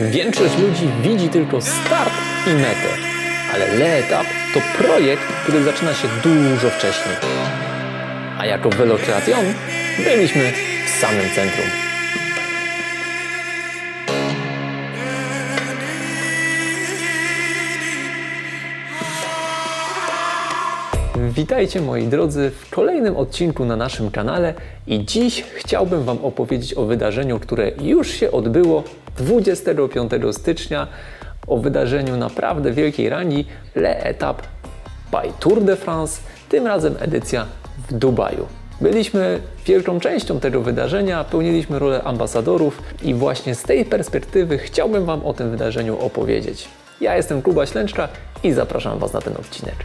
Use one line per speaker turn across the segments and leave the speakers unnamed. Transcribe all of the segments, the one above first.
Większość ludzi widzi tylko start i metę, ale l'Étape to projekt, który zaczyna się dużo wcześniej. A jako Velocreation byliśmy w samym centrum. Witajcie moi drodzy w kolejnym odcinku na naszym kanale i dziś chciałbym Wam opowiedzieć o wydarzeniu, które już się odbyło 25 stycznia, o wydarzeniu naprawdę wielkiej rangi l'Étape by Tour de France, tym razem edycja w Dubaju. Byliśmy wielką częścią tego wydarzenia, pełniliśmy rolę ambasadorów i właśnie z tej perspektywy chciałbym Wam o tym wydarzeniu opowiedzieć. Ja jestem Kuba Ślęczka i zapraszam Was na ten odcinek.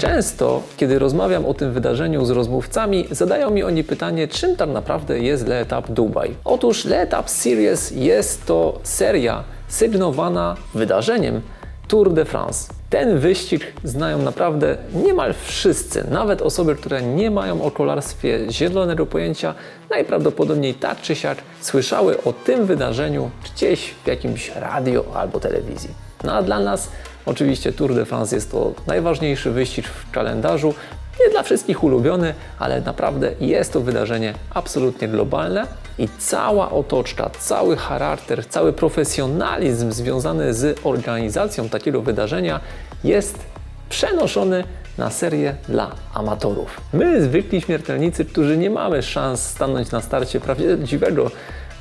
Często, kiedy rozmawiam o tym wydarzeniu z rozmówcami, zadają mi oni pytanie, czym tak naprawdę jest l'Étape Dubaj. Otóż l'Étape Series jest to seria sygnowana wydarzeniem Tour de France. Ten wyścig znają naprawdę niemal wszyscy, nawet osoby, które nie mają o kolarstwie zielonego pojęcia, najprawdopodobniej tak czy siak słyszały o tym wydarzeniu gdzieś w jakimś radio albo telewizji. No a dla nas oczywiście Tour de France jest to najważniejszy wyścig w kalendarzu, nie dla wszystkich ulubiony, ale naprawdę jest to wydarzenie absolutnie globalne i cała otoczka, cały charakter, cały profesjonalizm związany z organizacją takiego wydarzenia jest przenoszony na serię dla amatorów. My, zwykli śmiertelnicy, którzy nie mamy szans stanąć na starcie prawdziwego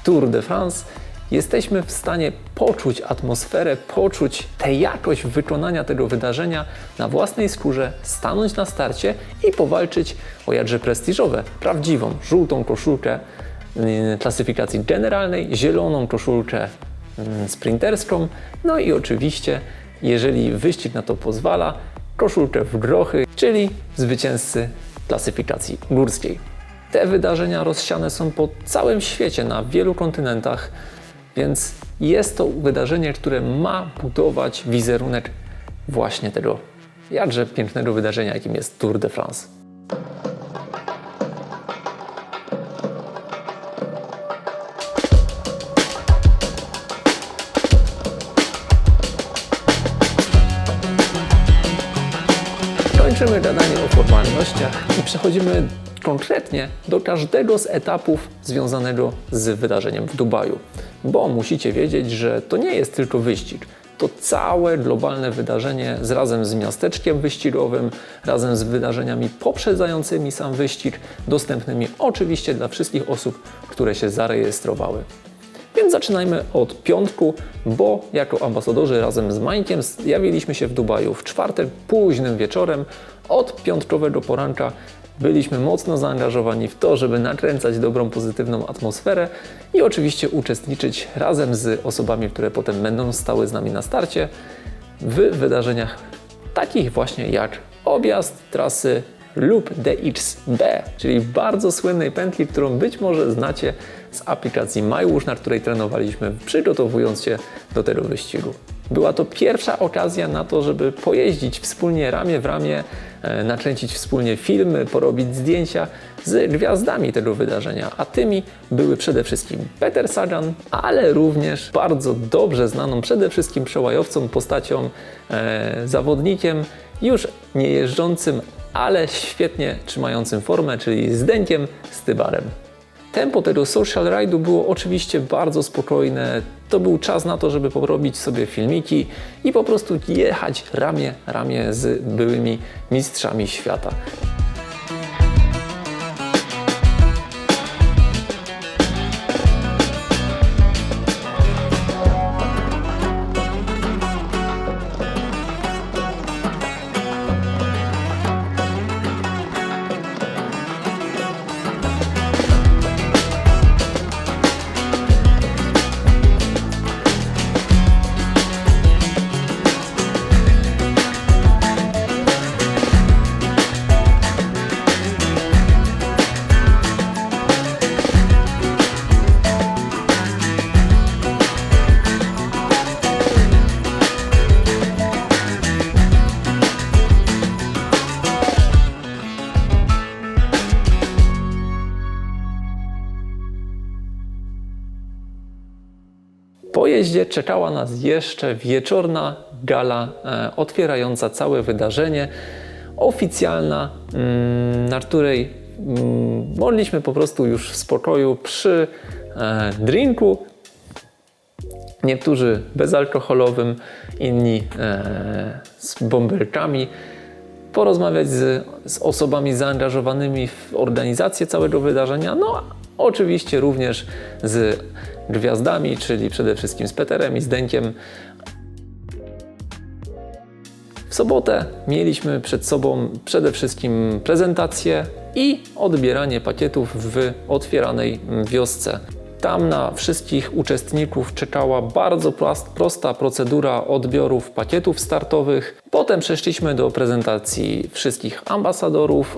Tour de France, jesteśmy w stanie poczuć atmosferę, poczuć tę jakość wykonania tego wydarzenia na własnej skórze, stanąć na starcie i powalczyć o jakże prestiżowe, prawdziwą, żółtą koszulkę klasyfikacji generalnej, zieloną koszulkę sprinterską, no i oczywiście, jeżeli wyścig na to pozwala, koszulkę w grochy, czyli zwycięzcy klasyfikacji górskiej. Te wydarzenia rozsiane są po całym świecie, na wielu kontynentach, więc jest to wydarzenie, które ma budować wizerunek właśnie tego jakże pięknego wydarzenia, jakim jest Tour de France. Kończymy gadanie o formalnościach i przechodzimy konkretnie do każdego z etapów związanego z wydarzeniem w Dubaju. Bo musicie wiedzieć, że to nie jest tylko wyścig. To całe globalne wydarzenie razem z miasteczkiem wyścigowym, razem z wydarzeniami poprzedzającymi sam wyścig, dostępnymi oczywiście dla wszystkich osób, które się zarejestrowały. Więc zaczynajmy od piątku, bo jako ambasadorzy razem z Mańkiem zjawiliśmy się w Dubaju w czwartek późnym wieczorem. Od piątkowego poranka byliśmy mocno zaangażowani w to, żeby nakręcać dobrą, pozytywną atmosferę i oczywiście uczestniczyć razem z osobami, które potem będą stały z nami na starcie w wydarzeniach takich właśnie jak objazd trasy lub DXB, czyli bardzo słynnej pętli, którą być może znacie z aplikacji MyWush, na której trenowaliśmy, przygotowując się do tego wyścigu. Była to pierwsza okazja na to, żeby pojeździć wspólnie ramię w ramię, nakręcić wspólnie filmy, porobić zdjęcia z gwiazdami tego wydarzenia, a tymi były przede wszystkim Peter Sagan, ale również bardzo dobrze znaną przede wszystkim przełajowcą, postacią, zawodnikiem już nie jeżdżącym, ale świetnie trzymającym formę, czyli Zdenkiem Stybarem. Tempo tego social ride'u było oczywiście bardzo spokojne. To był czas na to, żeby porobić sobie filmiki i po prostu jechać ramię w ramię z byłymi mistrzami świata. wyjeździe czekała nas jeszcze wieczorna gala otwierająca całe wydarzenie, oficjalna, na której mogliśmy po prostu już w spokoju przy drinku, niektórzy bezalkoholowym, inni z bąbelkami, porozmawiać z osobami zaangażowanymi w organizację całego wydarzenia, no a oczywiście również z gwiazdami, czyli przede wszystkim z Peterem i z Denkiem. W sobotę mieliśmy przed sobą przede wszystkim prezentację i odbieranie pakietów w otwieranej wiosce. Tam na wszystkich uczestników czekała bardzo prosta procedura odbiorów pakietów startowych. Potem przeszliśmy do prezentacji wszystkich ambasadorów,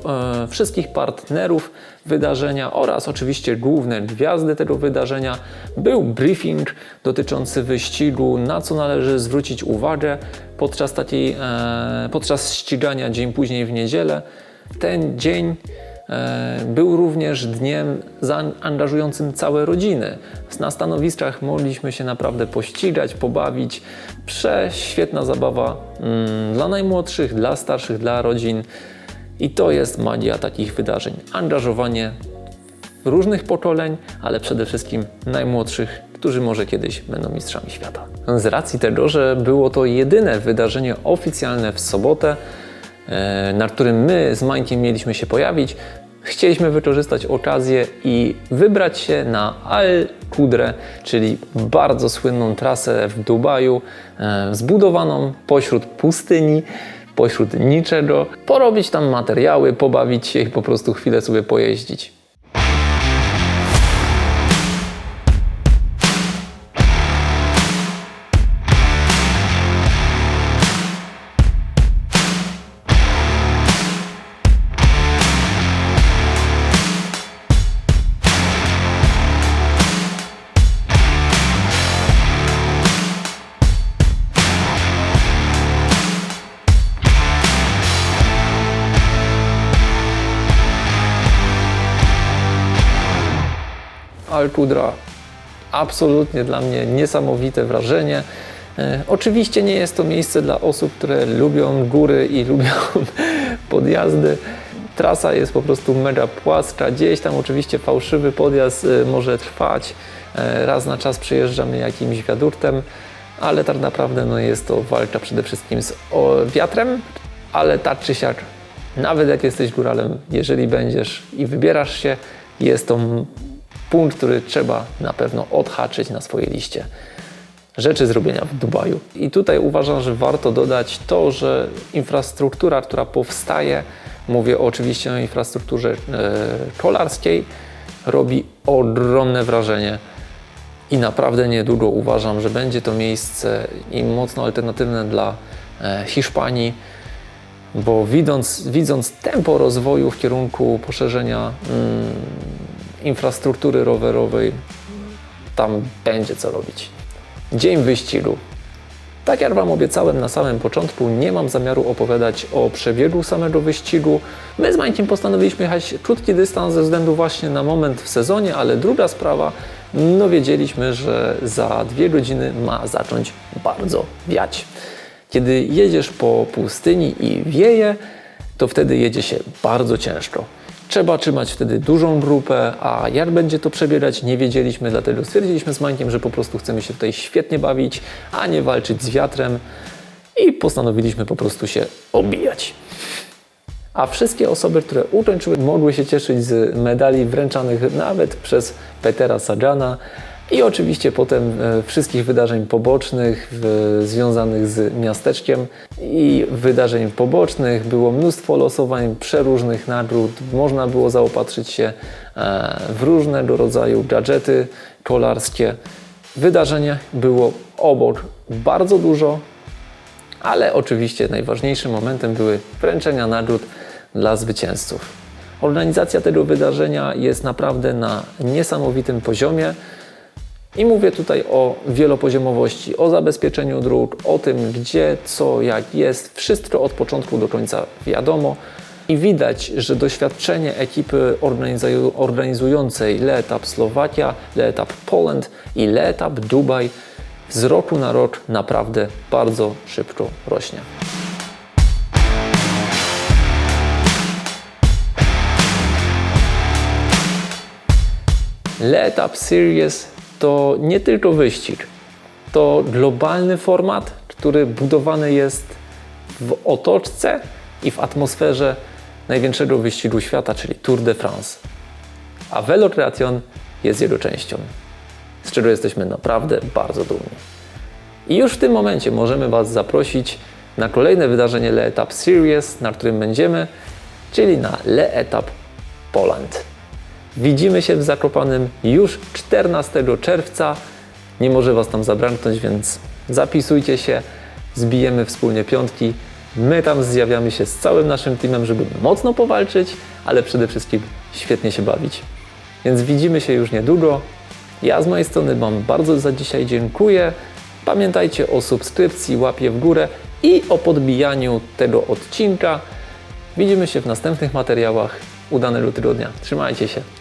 wszystkich partnerów wydarzenia oraz oczywiście główne gwiazdy tego wydarzenia. Był briefing dotyczący wyścigu, na co należy zwrócić uwagę podczas ścigania dzień później w niedzielę. Ten dzień był również dniem angażującym całe rodziny. Na stanowiskach mogliśmy się naprawdę pościgać, pobawić. Prześwietna zabawa dla najmłodszych, dla starszych, dla rodzin. I to jest magia takich wydarzeń. Angażowanie różnych pokoleń, ale przede wszystkim najmłodszych, którzy może kiedyś będą mistrzami świata. Z racji tego, że było to jedyne wydarzenie oficjalne w sobotę, na którym my z Mańkiem mieliśmy się pojawić, chcieliśmy wykorzystać okazję i wybrać się na Al-Qudrę, czyli bardzo słynną trasę w Dubaju, zbudowaną pośród pustyni, pośród niczego, porobić tam materiały, pobawić się i po prostu chwilę sobie pojeździć. Al-Qudra, absolutnie dla mnie niesamowite wrażenie. Oczywiście nie jest to miejsce dla osób, które lubią góry i lubią podjazdy. Trasa jest po prostu mega płaska, gdzieś tam oczywiście fałszywy podjazd może trwać. Raz na czas przejeżdżamy jakimś wiaduktem, ale tak naprawdę no, jest to walka przede wszystkim z wiatrem, ale tak czy siak, nawet jak jesteś góralem, jeżeli będziesz i wybierasz się, jest to punkt, który trzeba na pewno odhaczyć na swojej liście rzeczy zrobienia w Dubaju. I tutaj uważam, że warto dodać to, że infrastruktura, która powstaje, mówię oczywiście o infrastrukturze kolarskiej, robi ogromne wrażenie i naprawdę niedługo uważam, że będzie to miejsce i mocno alternatywne dla Hiszpanii, bo widząc tempo rozwoju w kierunku poszerzenia infrastruktury rowerowej, tam będzie co robić. Dzień wyścigu. Tak jak Wam obiecałem na samym początku, nie mam zamiaru opowiadać o przebiegu samego wyścigu. My z Mańkiem postanowiliśmy jechać krótki dystans ze względu właśnie na moment w sezonie, ale druga sprawa, no wiedzieliśmy, że za 2 godziny ma zacząć bardzo wiać. Kiedy jedziesz po pustyni i wieje, to wtedy jedzie się bardzo ciężko. Trzeba trzymać wtedy dużą grupę, a jak będzie to przebiegać, nie wiedzieliśmy, dlatego stwierdziliśmy z Mańkiem, że po prostu chcemy się tutaj świetnie bawić, a nie walczyć z wiatrem i postanowiliśmy po prostu się obijać. A wszystkie osoby, które ukończyły, mogły się cieszyć z medali wręczanych nawet przez Petera Sagana i oczywiście potem wszystkich wydarzeń pobocznych związanych z miasteczkiem i wydarzeń pobocznych. Było mnóstwo losowań, przeróżnych nagród. Można było zaopatrzyć się w różnego rodzaju gadżety kolarskie. Wydarzeń było obok bardzo dużo, ale oczywiście najważniejszym momentem były wręczenia nagród dla zwycięzców. Organizacja tego wydarzenia jest naprawdę na niesamowitym poziomie. I mówię tutaj o wielopoziomowości, o zabezpieczeniu dróg, o tym gdzie, co, jak jest. Wszystko od początku do końca wiadomo. I widać, że doświadczenie ekipy organizującej Le Etap Slowakia, Le Etap Poland i Le Etap Dubaj z roku na rok naprawdę bardzo szybko rośnie. Le Étapes Series to nie tylko wyścig, to globalny format, który budowany jest w otoczce i w atmosferze największego wyścigu świata, czyli Tour de France. A Velocreation jest jego częścią, z czego jesteśmy naprawdę bardzo dumni. I już w tym momencie możemy Was zaprosić na kolejne wydarzenie Le Étapes Series, na którym będziemy, czyli na Le Étapes Poland. Widzimy się w Zakopanem już 14 czerwca. Nie może Was tam zabraknąć, więc zapisujcie się, zbijemy wspólnie piątki. My tam zjawiamy się z całym naszym teamem, żeby mocno powalczyć, ale przede wszystkim świetnie się bawić. Więc widzimy się już niedługo. Ja z mojej strony Wam bardzo za dzisiaj dziękuję. Pamiętajcie o subskrypcji, łapie w górę i o podbijaniu tego odcinka. Widzimy się w następnych materiałach. Udanego tygodnia. Trzymajcie się.